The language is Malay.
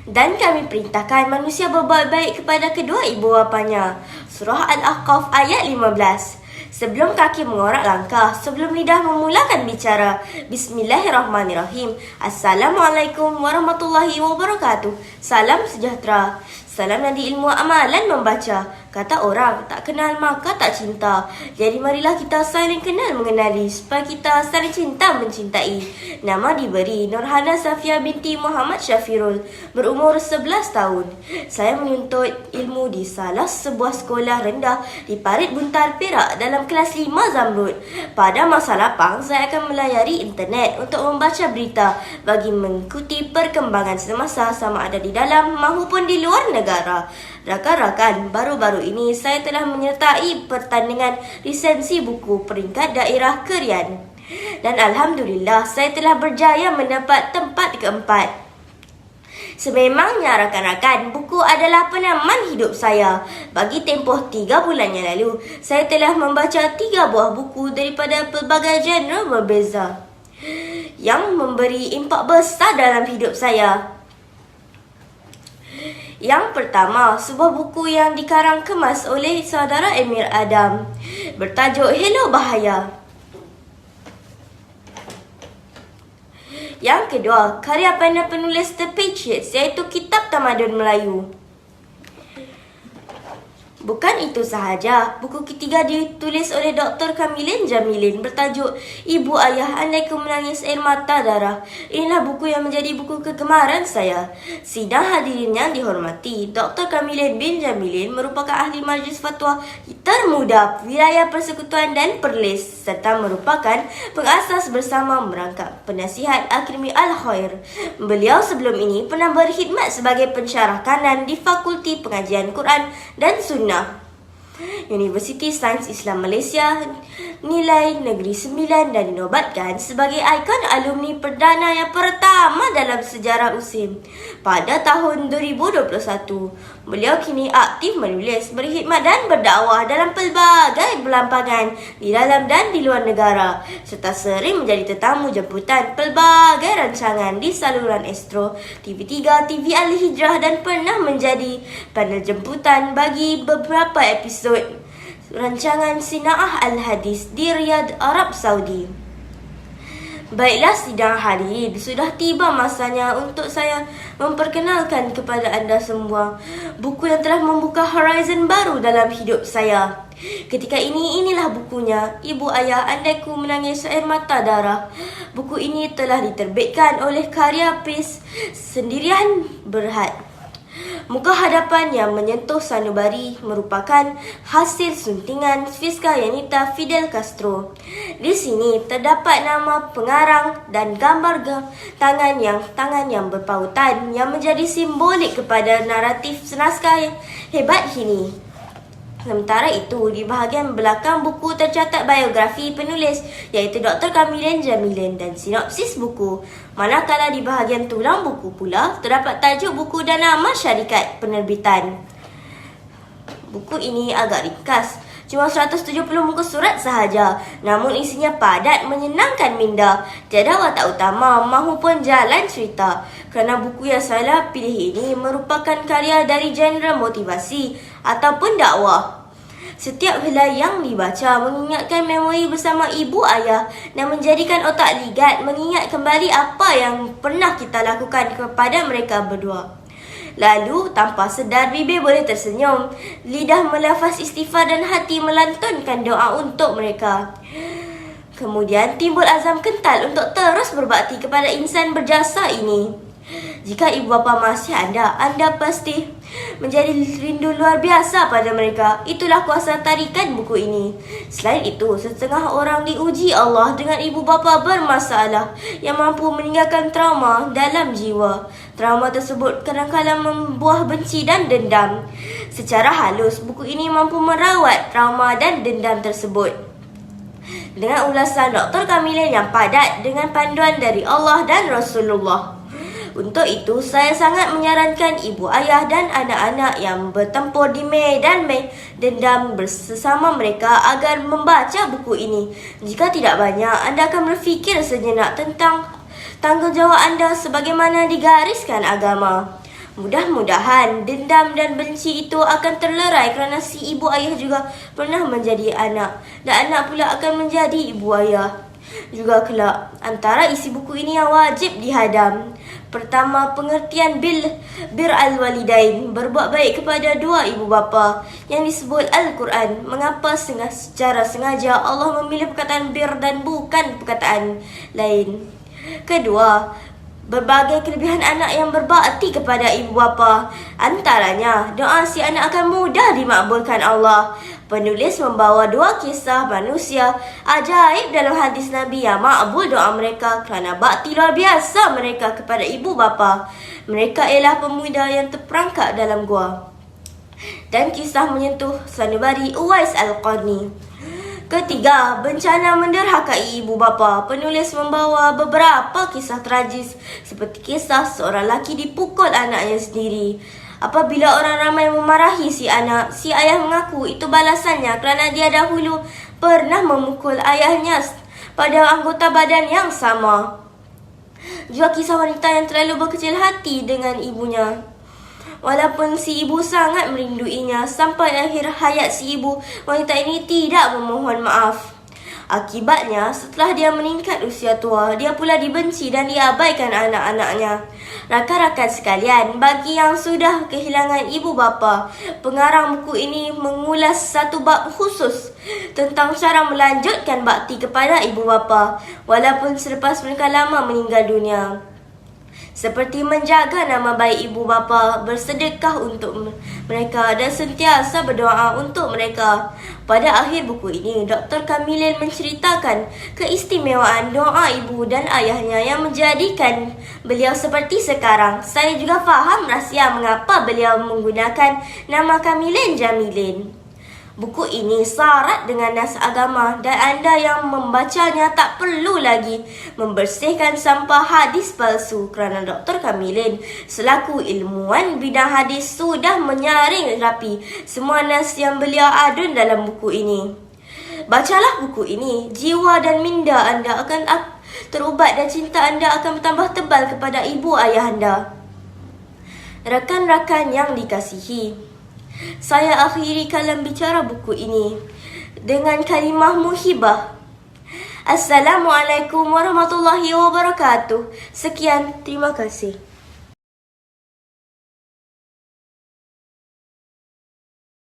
Dan kami perintahkan manusia berbuat baik kepada kedua ibu bapanya. Surah Al-Ahqaf ayat 15. Sebelum kaki mengorak langkah, sebelum lidah memulakan bicara, Bismillahirrahmanirrahim. Assalamualaikum warahmatullahi wabarakatuh. Salam sejahtera. Salam dari ilmu amalan membaca. Kata orang, tak kenal maka tak cinta. Jadi marilah kita saling kenal mengenali, supaya kita saling cinta mencintai. Nama diberi Nurhana Safia binti Muhammad Syafirul, berumur 11 tahun. Saya menuntut ilmu di salah sebuah sekolah rendah di Parit Buntar, Perak dalam kelas 5 Zamrud. Pada masa lapang, saya akan melayari internet untuk membaca berita bagi mengikuti perkembangan semasa sama ada di dalam maupun di luar negara. Rakan-rakan, baru-baru ini saya telah menyertai pertandingan lisensi buku peringkat daerah Kerian. Dan Alhamdulillah, saya telah berjaya mendapat tempat keempat. Sememangnya rakan-rakan, buku adalah penaman hidup saya. Bagi tempoh 3 bulan yang lalu, saya telah membaca 3 buah buku daripada pelbagai genre berbeza yang memberi impak besar dalam hidup saya. Yang pertama, sebuah buku yang dikarang kemas oleh saudara Emir Adam, bertajuk Hello Bahaya. Yang kedua, karya para penulis The Patriots, iaitu Kitab Tamadun Melayu. Bukan itu sahaja, buku ketiga ditulis oleh Dr. Kamilin Jamilin, bertajuk Ibu Ayah Andaiku Menangis Air Mata Darah. Inilah buku yang menjadi buku kegemaran saya. Sidang hadirin yang dihormati, Dr. Kamilin bin Jamilin merupakan ahli majlis fatwa termuda wilayah Persekutuan dan Perlis, serta merupakan pengasas bersama merangkap penasihat Akademi Al-Khair. Beliau sebelum ini pernah berkhidmat sebagai pensyarah kanan di Fakulti Pengajian Quran dan Sunnah Universiti Sains Islam Malaysia Nilai Negeri 9 dan dinobatkan sebagai ikon alumni perdana yang pertama dalam sejarah USIM pada tahun 2021. Beliau kini aktif menulis, berkhidmat dan berdakwah dalam pelbagai pelampangan di dalam dan di luar negara, serta sering menjadi tetamu jemputan pelbagai rancangan di saluran Astro, TV3, TV Al-Hijrah dan pernah menjadi panel jemputan bagi beberapa episod rancangan Sina'ah Al-Hadis di Riyadh, Arab Saudi. Baiklah sidang hadirin, sudah tiba masanya untuk saya memperkenalkan kepada anda semua buku yang telah membuka horizon baru dalam hidup saya. Ketika inilah bukunya, Ibu Ayah Andaiku Menangis Air Mata Darah. Buku ini telah diterbitkan oleh Karya Press Sendirian Berhad. Muka hadapan yang menyentuh sanubari merupakan hasil suntingan Fiska Yanita Fidel Castro. Di sini terdapat nama pengarang dan gambar tangan yang berpautan yang menjadi simbolik kepada naratif naskah hebat ini. Sementara itu, di bahagian belakang buku tercatat biografi penulis iaitu Dr. Kamilin Jamilin dan sinopsis buku. Manakala di bahagian tulang buku pula terdapat tajuk buku dan nama syarikat penerbitan. Buku ini agak ringkas, cuma 170 muka surat sahaja, namun isinya padat menyenangkan minda. Tiada watak utama maupun jalan cerita. Kerana buku yang saya pilih ini merupakan karya dari genre motivasi ataupun dakwah. Setiap helai yang dibaca mengingatkan memori bersama ibu ayah dan menjadikan otak ligat mengingat kembali apa yang pernah kita lakukan kepada mereka berdua. Lalu tanpa sedar bibir boleh tersenyum, lidah melafaz istighfar dan hati melantunkan doa untuk mereka. Kemudian timbul azam kental untuk terus berbakti kepada insan berjasa ini. Jika ibu bapa masih ada, anda pasti menjadi rindu luar biasa pada mereka. Itulah kuasa tarikan buku ini. Selain itu, setengah orang diuji Allah dengan ibu bapa bermasalah yang mampu meninggalkan trauma dalam jiwa. Trauma tersebut kadang-kadang membuah benci dan dendam. Secara halus, buku ini mampu merawat trauma dan dendam tersebut. Dengan ulasan Dr. Kamilin yang padat dengan panduan dari Allah dan Rasulullah. Untuk itu, saya sangat menyarankan ibu ayah dan anak-anak yang bertempur di medan dendam bersama mereka agar membaca buku ini. Jika tidak banyak, anda akan berfikir sejenak tentang tanggungjawab anda sebagaimana digariskan agama. Mudah-mudahan dendam dan benci itu akan terlerai kerana si ibu ayah juga pernah menjadi anak. Dan anak pula akan menjadi ibu ayah juga kelak. Antara isi buku ini yang wajib dihadam. Pertama, pengertian bir al-walidain, berbuat baik kepada dua ibu bapa yang disebut Al-Quran. Mengapa secara sengaja Allah memilih perkataan bir dan bukan perkataan lain? Kedua, berbagai kelebihan anak yang berbakti kepada ibu bapa. Antaranya, doa si anak akan mudah dimakbulkan Allah. Penulis membawa dua kisah manusia ajaib dalam hadis Nabi yang makbul doa mereka kerana bakti luar biasa mereka kepada ibu bapa. Mereka ialah pemuda yang terperangkap dalam gua. Dan kisah menyentuh sanubari Uwais Al-Qarni. Ketiga, bencana menderhakai ibu bapa. Penulis membawa beberapa kisah tragis seperti kisah seorang lelaki dipukul anaknya sendiri. Apabila orang ramai memarahi si anak, si ayah mengaku itu balasannya kerana dia dahulu pernah memukul ayahnya pada anggota badan yang sama. Juga kisah wanita yang terlalu berkecil hati dengan ibunya. Walaupun si ibu sangat merinduinya, sampai akhir hayat si ibu, wanita ini tidak memohon maaf. Akibatnya, setelah dia meningkat usia tua, dia pula dibenci dan diabaikan anak-anaknya. Rakan-rakan sekalian, bagi yang sudah kehilangan ibu bapa, pengarang buku ini mengulas satu bab khusus tentang cara melanjutkan bakti kepada ibu bapa, walaupun selepas mereka lama meninggal dunia. Seperti menjaga nama baik ibu bapa, bersedekah untuk mereka dan sentiasa berdoa untuk mereka. Pada akhir buku ini, Dr. Kamilin menceritakan keistimewaan doa ibu dan ayahnya yang menjadikan beliau seperti sekarang. Saya juga faham rahsia mengapa beliau menggunakan nama Kamilin Jamilin. Buku ini syarat dengan nas agama dan anda yang membacanya tak perlu lagi membersihkan sampah hadis palsu kerana Dr. Kamilin selaku ilmuwan bidang hadis sudah menyaring rapi semua nas yang beliau adun dalam buku ini. Bacalah buku ini, jiwa dan minda anda akan terubat dan cinta anda akan bertambah tebal kepada ibu ayah anda. Rakan-rakan yang dikasihi, saya akhiri kalam bicara buku ini dengan kalimah muhibah. Assalamualaikum warahmatullahi wabarakatuh. Sekian, terima kasih.